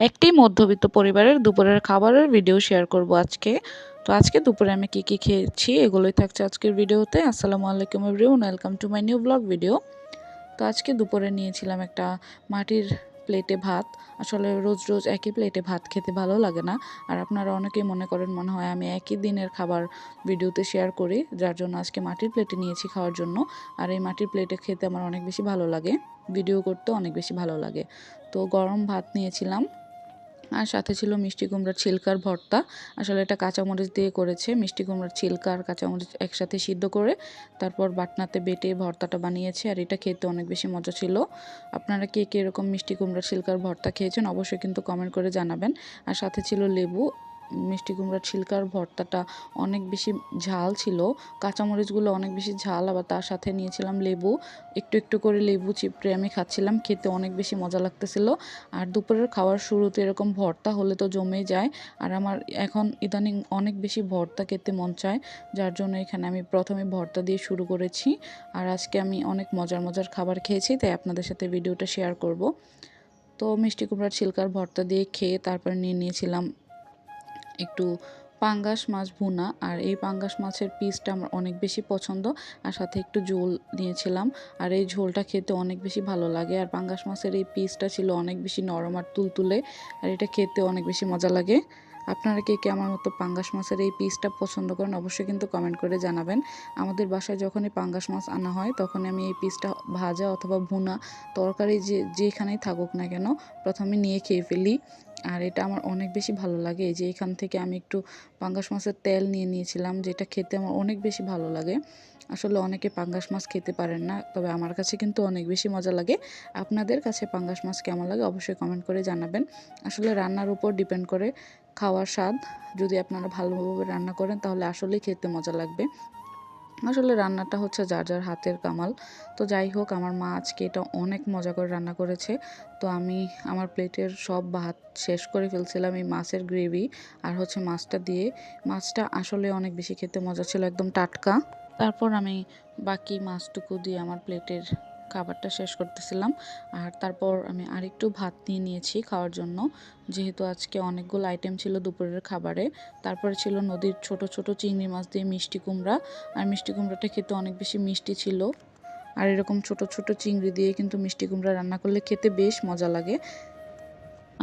একটি মধ্যবিত্ত পরিবারের দুপুরের খাবারের ভিডিও শেয়ার করব আজকে। তো আজকে দুপুরে আমি কি খেয়েছি এগুলোই থাকছে আজকের ভিডিওতে। আসসালামু আলাইকুম everyone, welcome to my new blog video. তো আজকে দুপুরে নিয়েছিলাম একটা মাটির প্লেটে ভাত। আসলে রোজ রোজ একই প্লেটে ভাত খেতে ভালো লাগে না। আর আপনারা অনেকেই মনে করেন মনে হয় আমি একই দিনের খাবার ভিডিওতে শেয়ার করি, যার জন্য আজকে মাটির প্লেটে নিয়েছি খাওয়ার জন্য। আর এই মাটির প্লেটে খেতে আমার অনেক বেশি ভালো লাগে, ভিডিও করতেও অনেক বেশি ভালো লাগে। তো গরম ভাত নিয়েছিলাম, আর সাথে ছিল মিষ্টি কুমড়ার ছিলকার ভর্তা। আসলে এটা কাঁচামরিচ দিয়ে করেছে, মিষ্টি কুমড়ার ছিলকা আর কাঁচামরিচ একসাথে সিদ্ধ করে তারপর বাটনাতে বেটে ভর্তাটা বানিয়েছে। আর এটা খেতে অনেক বেশি মজা ছিল। আপনারা কে কে এরকম মিষ্টি কুমড়ার ছিলকার ভর্তা খেয়েছেন অবশ্যই কিন্তু কমেন্ট করে জানাবেন। আর সাথে ছিল লেবু। মিষ্টি কুমড়ার ছিলকার ভর্তাটা অনেক বেশি ঝাল ছিল, কাঁচামরিচগুলো অনেক বেশি ঝাল, আবার তার সাথে নিয়েছিলাম লেবু। একটু একটু করে লেবু চিপড়ে আমি খাচ্ছিলাম, খেতে অনেক বেশি মজা লাগতেছিল। আর দুপুরের খাওয়ার শুরুতে এরকম ভর্তা হলে তো জমে যায়। আর আমার এখন ইদানিং অনেক বেশি ভর্তা খেতে মন চায়, যার জন্য এখানে আমি প্রথমে ভর্তা দিয়ে শুরু করেছি। আর আজকে আমি অনেক মজার মজার খাবার খেয়েছি, তাই আপনাদের সাথে ভিডিওটা শেয়ার করব। তো মিষ্টি কুমড়ার ছিলকার ভর্তা দিয়ে খেয়ে তারপর নিয়েছিলাম একটু পাঙ্গাস মাছ ভুনা। আর এই পাঙ্গাস মাছের পিসটা আমার অনেক বেশি পছন্দ, আর সাথে একটু ঝোল নিয়েছিলাম। আর এই ঝোলটা খেতে অনেক বেশি ভালো লাগে। আর পাঙ্গাস মাছের এই পিসটা ছিল অনেক বেশি নরম আর তুলতুলে, আর এটা খেতে অনেক বেশি মজা লাগে। আপনারা কে কে আমার মতো পাঙ্গাস মাছের এই পিসটা পছন্দ করেন অবশ্যই কিন্তু কমেন্ট করে জানাবেন। আমাদের বাসায় যখনই পাঙ্গাস মাছ আনা হয় তখনই আমি এই পিসটা ভাজা অথবা ভুনা তরকারি যেখানেই থাকুক না কেন প্রথমে নিয়ে খেয়ে ফেলি। আর এটা আমার অনেক বেশি ভালো লাগে। এই যে এখান থেকে আমি একটু পাঙ্গাস মাছের তেল নিয়ে নিয়েছিলাম, যেটা খেতে আমার অনেক বেশি ভালো লাগে। আসলে অনেকে পাঙ্গাস মাছ খেতে পারেন না, তবে আমার কাছে কিন্তু অনেক বেশি মজা লাগে। আপনাদের কাছে পাঙ্গাস মাছ কেমন লাগে অবশ্যই কমেন্ট করে জানাবেন। আসলে রান্নার উপর ডিপেন্ড করে খাওয়ার স্বাদ। যদি আপনারা ভালোভাবে রান্না করেন তাহলে আসলেই খেতে মজা লাগবে। আসলে রান্নাটা হচ্ছে যার যার হাতের কামাল। তো যাই হোক, আমার মা আজকে এটা অনেক মজা করে রান্না করেছে। তো আমি আমার প্লেটের সব ভাত শেষ করে ফেলছিলাম এই মাছের গ্রেভি আর হচ্ছে মাছটা দিয়ে। মাছটা আসলে অনেক বেশি খেতে মজা ছিল, একদম টাটকা। তারপর আমি বাকি মাছটুকু দিয়ে আমার প্লেটের খাবারটা শেষ করতেছিলাম। আর তারপর আমি আরেকটু ভাত নিয়ে নিয়েছি খাওয়ার জন্য, যেহেতু আজকে অনেকগুলো আইটেম ছিল দুপুরের খাবারে। তারপরে ছিল নদীর ছোট ছোট চিংড়ি মাছ দিয়ে মিষ্টি কুমড়া। আর মিষ্টি কুমড়াটা খেতে অনেক বেশি মিষ্টি ছিল। আর এরকম ছোট ছোট চিংড়ি দিয়ে কিন্তু মিষ্টি কুমড়া রান্না করলে খেতে বেশ মজা লাগে।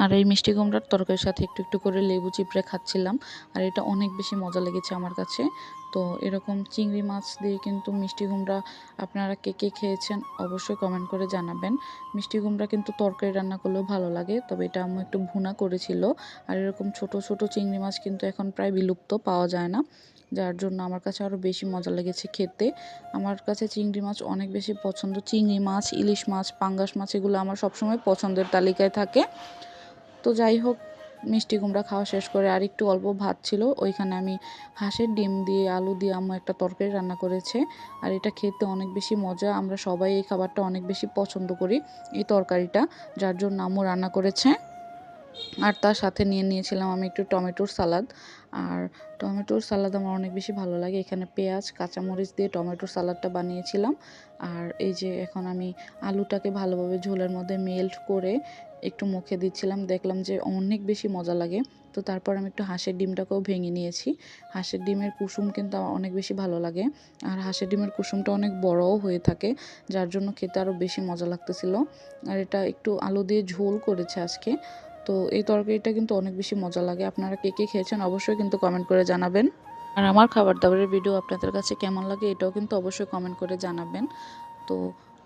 আর এই মিষ্টি কুমড়ার তরকারির সাথে একটু একটু করে লেবু চিপড়ে খাচ্ছিলাম, আর এটা অনেক বেশি মজা লেগেছে আমার কাছে। তো এরকম চিংড়ি মাছ দিয়ে কিন্তু মিষ্টি কুমড়া আপনারা কে কে খেয়েছেন অবশ্যই কমেন্ট করে জানাবেন। মিষ্টি কুমড়া কিন্তু তরকারি রান্না করলেও ভালো লাগে, তবে এটা আম্মু একটু ভুনা করেছিল। আর এরকম ছোট ছোট চিংড়ি মাছ কিন্তু এখন প্রায় বিলুপ্ত, পাওয়া যায় না, যার জন্য আমার কাছে আরও বেশি মজা লেগেছে খেতে। আমার কাছে চিংড়ি মাছ অনেক বেশি পছন্দ। চিংড়ি মাছ, ইলিশ মাছ, পাঙ্গাস মাছ এগুলো আমার সবসময় পছন্দের তালিকায় থাকে। তো যাই হোক, মিষ্টি কুমড়া খাওয়া শেষ করে আর একটু অল্প ভাত ছিল, ওইখানে আমি হাঁসের ডিম দিয়ে আলু দিয়ে আম্মু একটা তরকারি রান্না করেছে। আর এটা খেতে অনেক বেশি মজা, আমরা সবাই এই খাবারটা অনেক বেশি পছন্দ করি, এই তরকারিটা, যার জন্য আম্মু রান্না করেছে। আর তার সাথে নিয়েছিলাম আমি একটু টমেটোর সালাদ। আর টমেটোর সালাদ আমার অনেক বেশি ভালো লাগে। এখানে পেঁয়াজ কাঁচামরিচ দিয়ে টমেটোর সালাদটা বানিয়েছিলাম। আর এই যে এখন আমি আলুটাকে ভালোভাবে ঝোলের মধ্যে মেল্ট করে একটু মুখে দিচ্ছিলাম, দেখলাম যে অনেক বেশি মজা লাগে। তো তারপর আমি একটু হাঁসের ডিমটাকেও ভেঙে নিয়েছি। হাঁসের ডিমের কুসুম কিন্তু আমার অনেক বেশি ভালো লাগে। আর হাঁসের ডিমের কুসুমটা অনেক বড়ও হয়ে থাকে, যার জন্য খেতে আরও বেশি মজা লাগতেছিল। আর এটা একটু আলু দিয়ে ঝোল করেছে আজকে। তো এই তরকারিটা কিন্তু অনেক বেশি মজা লাগে। আপনারা কে কে খেয়েছেন অবশ্যই কিন্তু কমেন্ট করে জানাবেন। আর আমার খাবার দাবারের ভিডিও আপনাদের কাছে কেমন লাগে এটাও কিন্তু অবশ্যই কমেন্ট করে জানাবেন। তো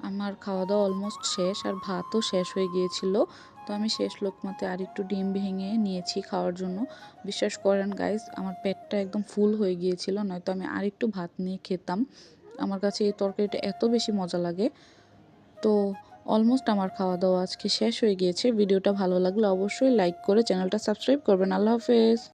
আমার খাওয়া দাওয়া অলমোস্ট শেষ, আর ভাতও শেষ হয়ে গিয়েছিল। তো আমি শেষ লোকমাতে আর একটু ডিম ভেঙে নিয়েছি খাওয়ার জন্য। বিশ্বাস করেন গাইজ, আমার পেটটা একদম ফুল হয়ে গিয়েছিল, নয়তো আমি আর একটু ভাত নিয়ে খেতাম। আমার কাছে এই তরকারিটা এত বেশি মজা লাগে। তো অলমোস্ট আমার খাওয়া দাওয়া আজকে শেষ হয়ে গিয়েছে। ভিডিওটা ভালো লাগলে অবশ্যই লাইক করে চ্যানেলটা সাবস্ক্রাইব করবেন। আল্লাহ হাফেজ।